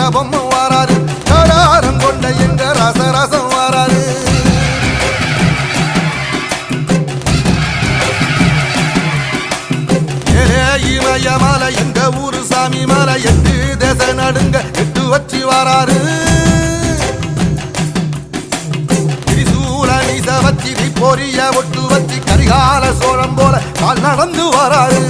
கட்டபொம்மை வாராரு கடாரம் கொண்ட எங்க ரசரசம் வாராரு இமய மலை எங்க ஊரு சாமி மலை 8 தேச நடுங்க 8 வச்சு வாராரு திரிசூல மீச வச்சு பொரிய ஒட்டு வச்சு கரிகால சோழம் போல கால் நடந்து வராரு